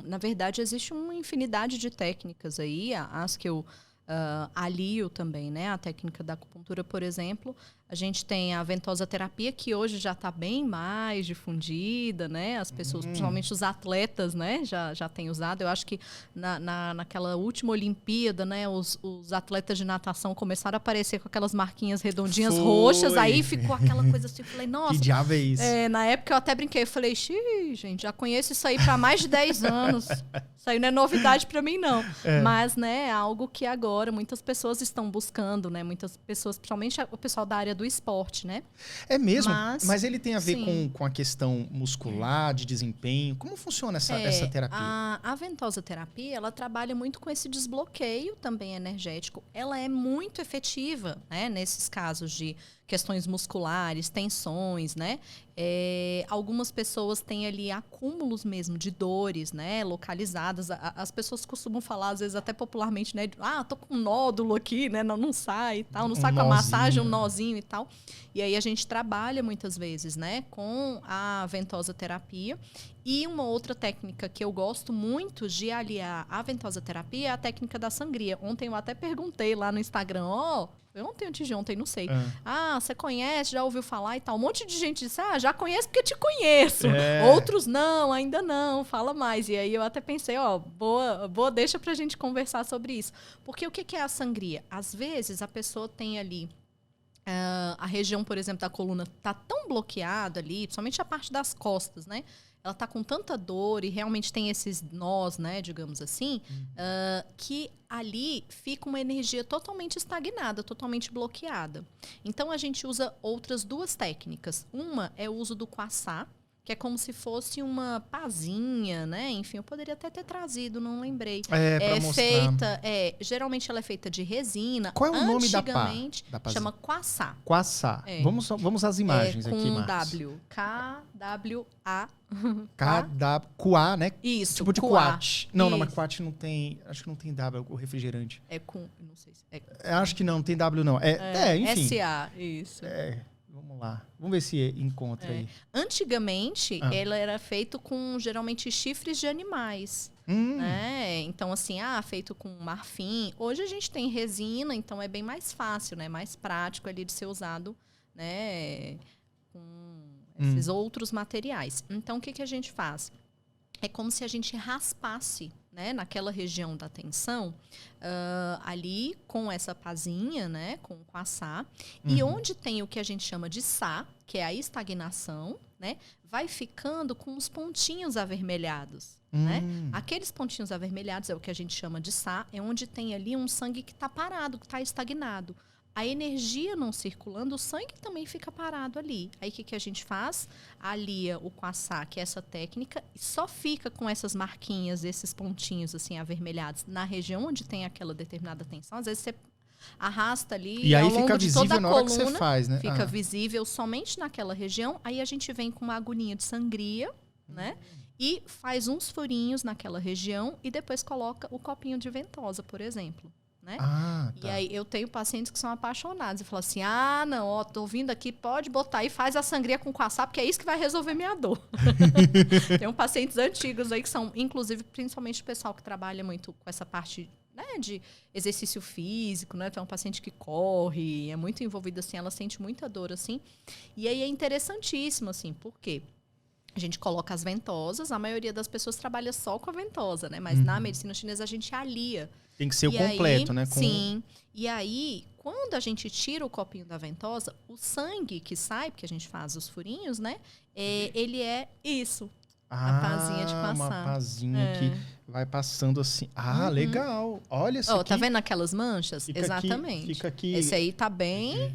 Na verdade, existe uma infinidade de técnicas aí, as que eu alio também, né? A técnica da acupuntura, por exemplo. A gente tem a ventosa terapia, que hoje já está bem mais difundida, né? As pessoas, principalmente os atletas, né? Já têm usado. Eu acho que naquela última Olimpíada, né? Os atletas de natação começaram a aparecer com aquelas marquinhas redondinhas roxas. Aí ficou aquela coisa assim. Eu falei, nossa... Que diabo é isso? Na época eu até brinquei. Eu falei, gente, já conheço isso aí para mais de 10 anos. Isso aí não é novidade para mim, não. Mas, né, é algo que agora muitas pessoas estão buscando, né? Muitas pessoas, principalmente o pessoal da área do esporte, né? É mesmo? Mas ele tem a ver sim. com a questão muscular, de desempenho? Como funciona essa terapia? A ventosa terapia, ela trabalha muito com esse desbloqueio também energético. Ela é muito efetiva, né? Nesses casos de questões musculares, tensões, né? Algumas pessoas têm ali acúmulos mesmo de dores, né? Localizadas. As pessoas costumam falar, às vezes até popularmente, né? Tô com um nódulo aqui, né? Não sai e tal. Não sai com a massagem, um nozinho e tal. E aí a gente trabalha muitas vezes, né? Com a ventosa terapia. E uma outra técnica que eu gosto muito de aliar à ventosa terapia é a técnica da sangria. Ontem eu até perguntei lá no Instagram, foi ontem ou antes de ontem, não sei. Você conhece, já ouviu falar e tal. Um monte de gente disse, já conheço porque te conheço. Outros não, ainda não, fala mais. E aí eu até pensei, boa, deixa pra gente conversar sobre isso. Porque o que é a sangria? Às vezes a pessoa tem ali a região, por exemplo, da coluna tá tão bloqueada ali, principalmente a parte das costas, né? Ela tá com tanta dor e realmente tem esses nós, né, digamos assim, que ali fica uma energia totalmente estagnada, totalmente bloqueada. Então, a gente usa outras duas técnicas. Uma é o uso do kwassá, que é como se fosse uma pazinha, né? Enfim, eu poderia até ter trazido, não lembrei. Pra mostrar. Geralmente ela é feita de resina. Qual é o nome da Antigamente, pazinha? chama kwassá. Kwassá. Vamos às imagens aqui, com Marcos. W. K-W-A. Kuá, né? Isso, tipo de kuá. kuat. Não, mas kuat não tem... Acho que não tem W, o refrigerante. Não sei se... Acho que não tem W, não. Enfim. S-A, isso. Vamos lá. Vamos ver se encontra aí. Antigamente, ela era feita com, geralmente, chifres de animais. Né? Então, assim, feito com marfim. Hoje a gente tem resina, então é bem mais fácil, né? Mais prático ali de ser usado, né? Com esses outros materiais. Então, o que a gente faz? É como se a gente raspasse, né, naquela região da tensão, ali com essa pazinha, né, com o kwassá. E onde tem o que a gente chama de sá, que é a estagnação, né, vai ficando com os pontinhos avermelhados. Né? Aqueles pontinhos avermelhados é o que a gente chama de sá, é onde tem ali um sangue que está parado, que está estagnado. A energia não circulando, o sangue também fica parado ali. Aí o que a gente faz? Alia o kwassá, que é essa técnica, e só fica com essas marquinhas, esses pontinhos assim avermelhados na região onde tem aquela determinada tensão. Às vezes você arrasta ali e aí ao longo fica de visível toda a na hora coluna, que você faz, né? fica visível somente naquela região. Aí a gente vem com uma agulhinha de sangria, né? E faz uns furinhos naquela região e depois coloca o copinho de ventosa, por exemplo. Né? Tá. E aí eu tenho pacientes que são apaixonados e falam assim, não, tô vindo aqui, pode botar e faz a sangria com kwassá, porque é isso que vai resolver minha dor. Tem pacientes antigos aí que são, inclusive, principalmente o pessoal que trabalha muito com essa parte, né, de exercício físico, né? Tem um paciente que corre, é muito envolvida assim, ela sente muita dor assim. E aí é interessantíssimo assim, por quê? A gente coloca as ventosas, a maioria das pessoas trabalha só com a ventosa, né? Mas na medicina chinesa a gente alia. Tem que ser o completo, né? Sim. E aí, quando a gente tira o copinho da ventosa, o sangue que sai, porque a gente faz os furinhos, né? Ele é isso. A pazinha de kwassá. Uma pazinha que vai passando assim. Legal. Olha isso aqui. Tá vendo aquelas manchas? Fica exatamente. Fica aqui. Esse aí tá bem...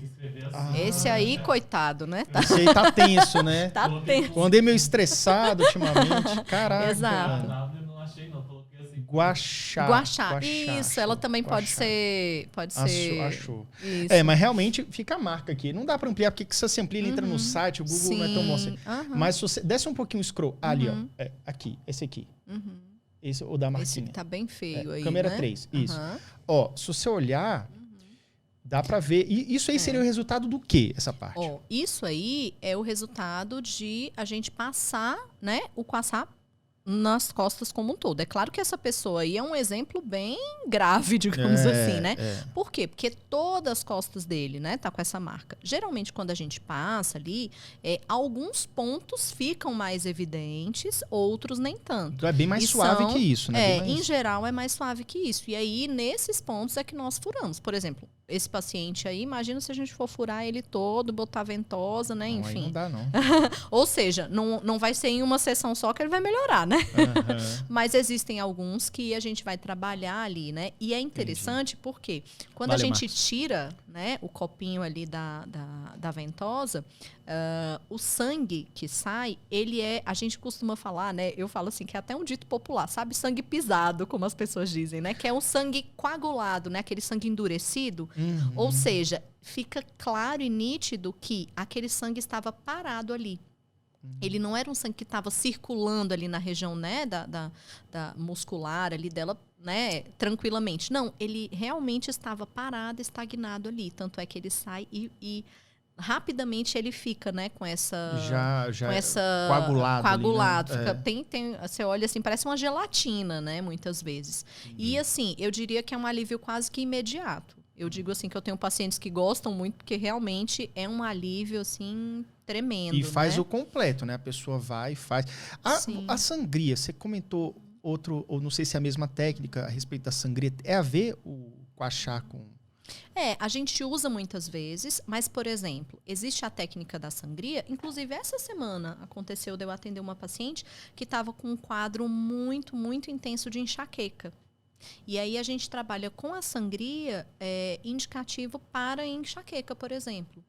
Esse aí, coitado, né? Esse aí tá tenso, né? Tá tenso. Eu andei meio estressado ultimamente. Caraca. Exato. Não achei, não. Coloquei assim. Guaxá. Isso, ela também pode ser... Achou. Isso. Mas realmente fica a marca aqui. Não dá pra ampliar, porque se você amplia, ele entra no site, o Google não é tão bom assim. Mas se você desce um pouquinho o scroll, ali, ó. Aqui, esse aqui. Esse, o da marquinha. Esse que tá bem feio aí, câmera né? 3, isso. Ó, se você olhar, dá pra ver. E isso aí seria o resultado do quê, essa parte? Isso aí é o resultado de a gente passar, né, o kwassá nas costas como um todo. É claro que essa pessoa aí é um exemplo bem grave, digamos assim, né? Por quê? Porque todas as costas dele, né, tá com essa marca. Geralmente, quando a gente passa ali, alguns pontos ficam mais evidentes, outros nem tanto. Então é bem mais suave que isso, né? Em geral é mais suave que isso. E aí, nesses pontos é que nós furamos. Por exemplo, esse paciente aí, imagina se a gente for furar ele todo, botar ventosa, né? Não, enfim. Aí não dá, não. Ou seja, não vai ser em uma sessão só que ele vai melhorar, né? Uhum. Mas existem alguns que a gente vai trabalhar ali, né? E é interessante porque quando a gente tira, né, o copinho ali da ventosa, o sangue que sai, a gente costuma falar, né? Eu falo assim, que é até um dito popular, sabe? Sangue pisado, como as pessoas dizem, né? Que é um sangue coagulado, né? Aquele sangue endurecido. Uhum. Ou seja, fica claro e nítido que aquele sangue estava parado ali. Ele não era um sangue que estava circulando ali na região, né, da muscular ali dela, né, tranquilamente. Não, ele realmente estava parado, estagnado ali. Tanto é que ele sai e rapidamente ele fica, né, com essa coagulado. Ali, né? Fica, você olha assim, parece uma gelatina, né, muitas vezes. E assim, eu diria que é um alívio quase que imediato. Eu digo assim que eu tenho pacientes que gostam muito, porque realmente é um alívio assim tremendo. E faz, né, o completo, né? A pessoa vai e faz. A sangria, você comentou outro, ou não sei se é a mesma técnica a respeito da sangria, é a ver com a chá com... A gente usa muitas vezes, mas, por exemplo, existe a técnica da sangria. Inclusive, essa semana aconteceu de eu atender uma paciente que estava com um quadro muito, muito intenso de enxaqueca. E aí a gente trabalha com a sangria indicativo para enxaqueca, por exemplo.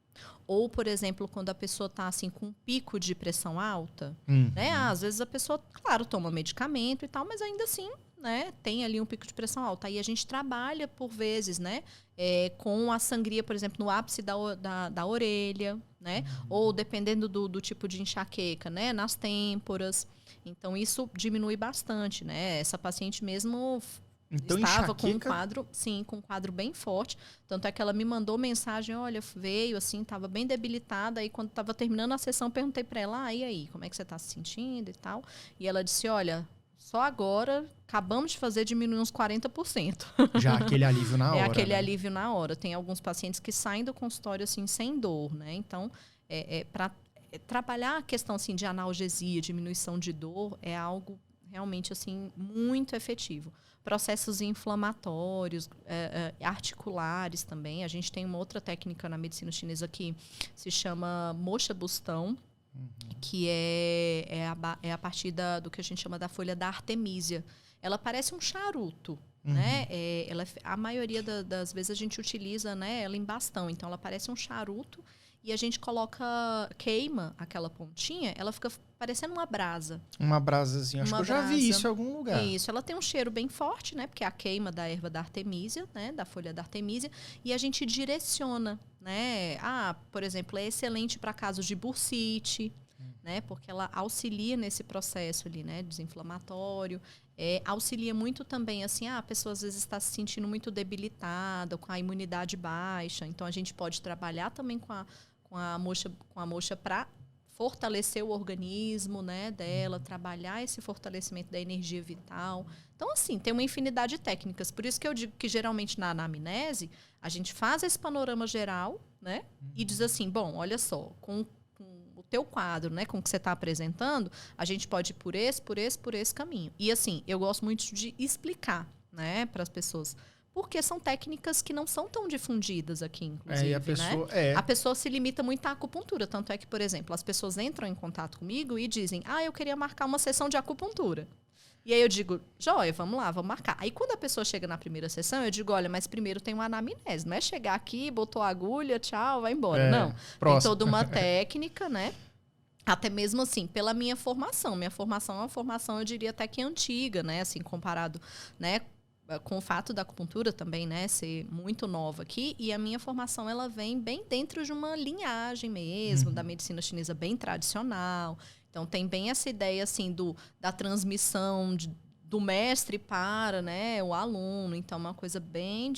Ou, por exemplo, quando a pessoa está assim, com um pico de pressão alta, né? Às vezes a pessoa, claro, toma medicamento e tal, mas ainda assim, né, tem ali um pico de pressão alta. Aí a gente trabalha, por vezes, né, com a sangria, por exemplo, no ápice da orelha, né? Ou dependendo do tipo de enxaqueca, né, nas têmporas. Então, isso diminui bastante, né? Essa paciente mesmo... Então, estava enxaqueca... com um quadro bem forte. Tanto é que ela me mandou mensagem, olha, veio assim, estava bem debilitada. Aí quando estava terminando a sessão, perguntei para ela, e aí, como é que você está se sentindo e tal? E ela disse, olha, só agora acabamos de fazer diminuir uns 40%. Já aquele alívio na hora. Aquele alívio na hora. Tem alguns pacientes que saem do consultório assim, sem dor, né? Então, para trabalhar a questão assim, de analgesia, diminuição de dor, é algo realmente assim, muito efetivo. Processos inflamatórios, articulares também. A gente tem uma outra técnica na medicina chinesa que se chama moxa bustão, que é a partir do que a gente chama da folha da artemisia. Ela parece um charuto, né? A maioria das vezes a gente utiliza, né, ela em bastão. Então, ela parece um charuto e a gente queima aquela pontinha, ela fica parecendo uma brasa. Uma brasazinha. Acho que eu já vi isso em algum lugar. Isso, ela tem um cheiro bem forte, né? Porque é a queima da erva da artemisia, né? Da folha da artemisia. E a gente direciona, né? Por exemplo, é excelente para casos de bursite, né? Porque ela auxilia nesse processo ali, né? Desinflamatório. Auxilia muito também, assim, a pessoa às vezes está se sentindo muito debilitada, com a imunidade baixa. Então, a gente pode trabalhar também com a moxa para fortalecer o organismo, né, dela, trabalhar esse fortalecimento da energia vital. Então, assim, tem uma infinidade de técnicas. Por isso que eu digo que, geralmente, na anamnese, a gente faz esse panorama geral, né, e diz assim, bom, olha só, com o teu quadro, né, com o que você está apresentando, a gente pode ir por esse caminho. E, assim, eu gosto muito de explicar, né, para as pessoas. Porque são técnicas que não são tão difundidas aqui, inclusive, e a pessoa, né? A pessoa se limita muito à acupuntura. Tanto é que, por exemplo, as pessoas entram em contato comigo e dizem, eu queria marcar uma sessão de acupuntura. E aí eu digo, joia, vamos lá, vamos marcar. Aí quando a pessoa chega na primeira sessão, eu digo, olha, mas primeiro tem uma anamnese. Não é chegar aqui, botou a agulha, tchau, vai embora. Não, próximo. Tem toda uma técnica, né? Até mesmo assim, pela minha formação. Minha formação é uma formação, eu diria até que antiga, né? Assim, comparado, né, com o fato da acupuntura também, né, ser muito nova aqui. E a minha formação, ela vem bem dentro de uma linhagem mesmo, da medicina chinesa bem tradicional. Então, tem bem essa ideia, assim, da transmissão do mestre para, né, o aluno. Então, é uma coisa bem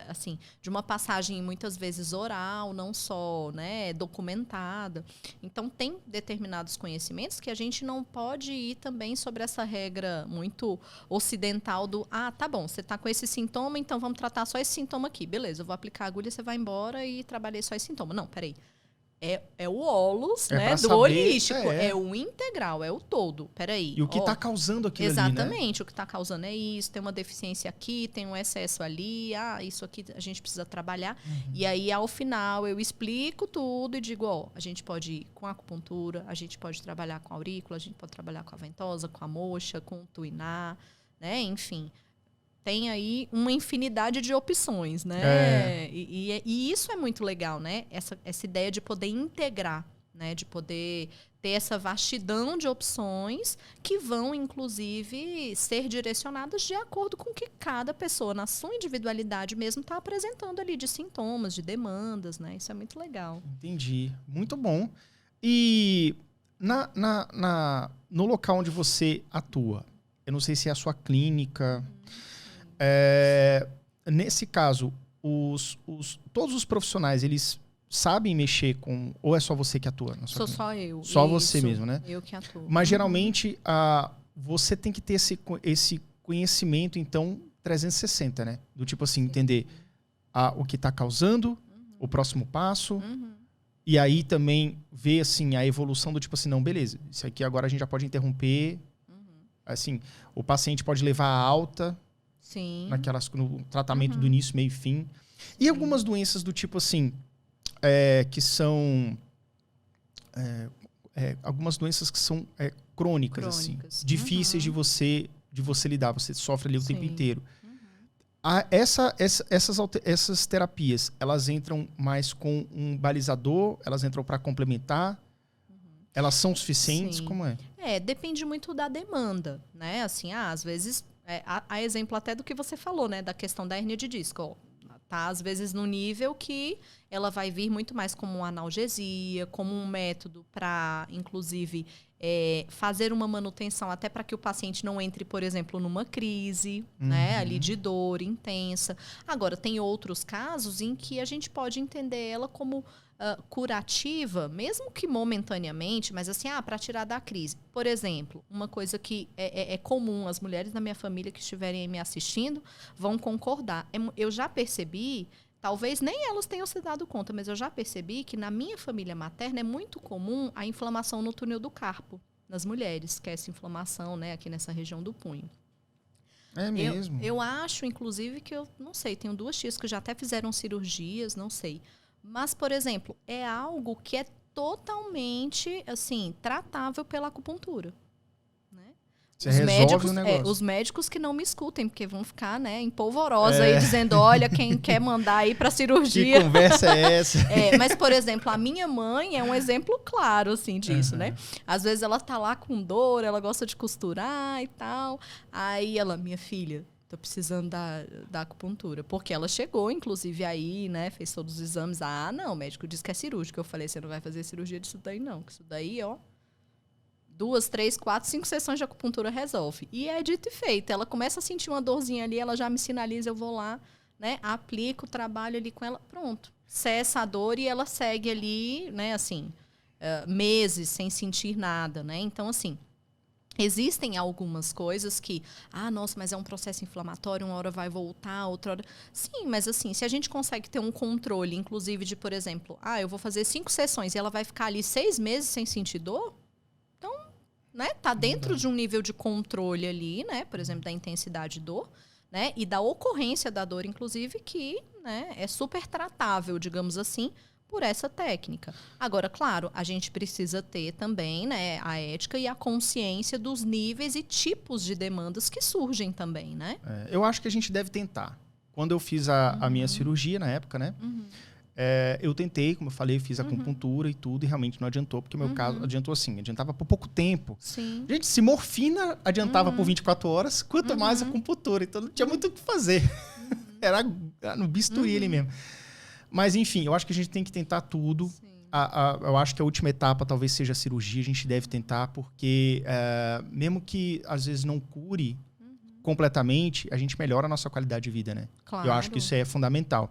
assim, de uma passagem muitas vezes oral, não só, né, documentada. Então, tem determinados conhecimentos que a gente não pode ir também sobre essa regra muito ocidental do, tá bom, você está com esse sintoma, então vamos tratar só esse sintoma aqui. Beleza, eu vou aplicar a agulha, você vai embora e trabalhei só esse sintoma. Não, peraí. É o holus, né, do holístico. É o integral, é o todo. Peraí. E o que está causando aquilo ali, né? Exatamente. O que está causando é isso. Tem uma deficiência aqui, tem um excesso ali. Isso aqui a gente precisa trabalhar. E aí, ao final, eu explico tudo e digo, a gente pode ir com a acupuntura, a gente pode trabalhar com a aurícula, a gente pode trabalhar com a ventosa, com a moxa, com o tuiná, né? Enfim. Tem aí uma infinidade de opções, né? E isso é muito legal, né? Essa ideia de poder integrar, né? De poder ter essa vastidão de opções que vão, inclusive, ser direcionadas de acordo com o que cada pessoa, na sua individualidade mesmo, está apresentando ali de sintomas, de demandas, né? Isso é muito legal. Entendi. Muito bom. E no local onde você atua, eu não sei se é a sua clínica... nesse caso, todos os profissionais, eles sabem mexer com... Ou é só você que atua? Sou só eu. Só você mesmo, né? Eu que atuo. Mas, geralmente, você tem que ter esse conhecimento, então, 360, né? Do tipo assim, entender o que está causando, o próximo passo, e aí também ver, assim, a evolução do tipo assim, não, beleza, isso aqui agora a gente já pode interromper, assim, o paciente pode levar a alta... Sim. No tratamento do início, meio e fim. E algumas doenças do tipo assim, que são... algumas doenças que são crônicas, assim. Difíceis de você lidar. Você sofre ali o tempo inteiro. Essas terapias, elas entram mais com um balizador? Elas entram para complementar? Elas são suficientes? Como é? Depende muito da demanda, né? Assim, às vezes... a exemplo até do que você falou, né? Da questão da hérnia de disco. Tá, às vezes, no nível que ela vai vir muito mais como uma analgesia, como um método para, inclusive, fazer uma manutenção até para que o paciente não entre, por exemplo, numa crise, né? Ali de dor intensa. Agora, tem outros casos em que a gente pode entender ela como... curativa, mesmo que momentaneamente, mas assim, para tirar da crise. Por exemplo, uma coisa que é comum, as mulheres da minha família que estiverem me assistindo vão concordar. Eu já percebi, talvez nem elas tenham se dado conta, mas eu já percebi que na minha família materna é muito comum a inflamação no túnel do carpo, nas mulheres, que é essa inflamação, né, aqui nessa região do punho. É mesmo? Eu acho, inclusive, que eu não sei, tenho 2 tias que já até fizeram cirurgias, não sei. Mas, por exemplo, é algo que é totalmente, assim, tratável pela acupuntura. Né? Você resolve o negócio. Os médicos que não me escutem, porque vão ficar, né, em polvorosa aí, dizendo, olha, quem quer mandar aí para cirurgia. Que conversa é essa? Mas, por exemplo, a minha mãe é um exemplo claro, assim, disso, né? Às vezes ela tá lá com dor, ela gosta de costurar e tal. Aí ela, minha filha... Tô precisando da acupuntura. Porque ela chegou, inclusive, aí, né? Fez todos os exames. Não, o médico disse que é cirúrgico. Eu falei, você não vai fazer cirurgia disso daí, não. Que isso daí, 2, 3, 4, 5 sessões de acupuntura resolve. E é dito e feito. Ela começa a sentir uma dorzinha ali, ela já me sinaliza, eu vou lá, né? Aplico, trabalho ali com ela, pronto. Cessa a dor e ela segue ali, né? Assim, meses sem sentir nada, né? Então, assim... Existem algumas coisas que, nossa, mas é um processo inflamatório, uma hora vai voltar, outra hora... Sim, mas assim, se a gente consegue ter um controle, inclusive de, por exemplo, eu vou fazer 5 sessões e ela vai ficar ali 6 meses sem sentir dor, então, né, tá dentro de um nível de controle ali, né, por exemplo, da intensidade de dor, né, e da ocorrência da dor, inclusive, que, né, é super tratável, digamos assim, por essa técnica. Agora, claro, a gente precisa ter também, né, a ética e a consciência dos níveis e tipos de demandas que surgem também, né? Eu acho que a gente deve tentar. Quando eu fiz a minha cirurgia na época, né? Eu tentei, como eu falei, fiz acupuntura e tudo, e realmente não adiantou, porque o meu caso adiantou assim, adiantava por pouco tempo. Sim. Gente, se morfina adiantava por 24 horas, quanto mais acupuntura, então não tinha muito o que fazer. Era no bisturi ali mesmo. Mas, enfim, eu acho que a gente tem que tentar tudo. Eu acho que a última etapa talvez seja a cirurgia. A gente deve tentar, porque mesmo que às vezes não cure completamente, a gente melhora a nossa qualidade de vida, né? Claro. Eu acho que isso é fundamental.